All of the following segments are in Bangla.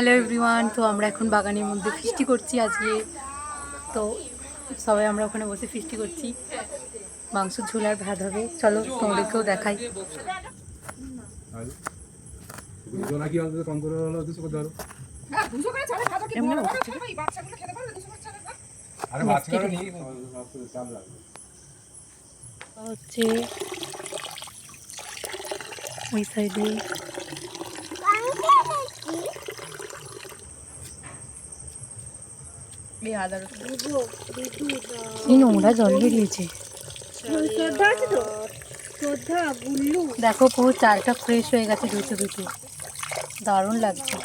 হ্যালো এভরিওয়ান, তো আমরা এখন বাগানের মধ্যে ফিস্টি করছি আজকে। তো সবাই আমরা ওখানে বসে ফিস্টি করছি। মাংস ঝোল আর ভাত হবে, চলো তোমাদেরকেও দেখাই। হচ্ছে ওই সাইডে কি নোংরা জল বেরিয়েছে। দেখো পুরো চালটা ফ্রেশ হয়ে গেছে ধুতে ধুতে, দারুণ লাগছে।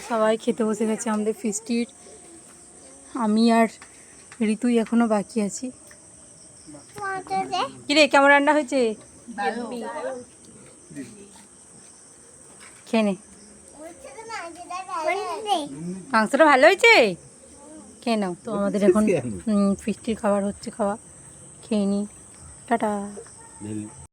সবাই খেতে বসে গেছে আমাদের ফিস্টির। আমি আর ঋতুই এখনো বাকি আছি। কিরে কেমন রান্না হয়েছে? খেয়ে নে, মাংসটা ভালো হয়েছে, খেয়ে নাও। তো আমাদের এখন ফিস্টির খাবার হচ্ছে, খাওয়া খেয়ে নি। টাটা।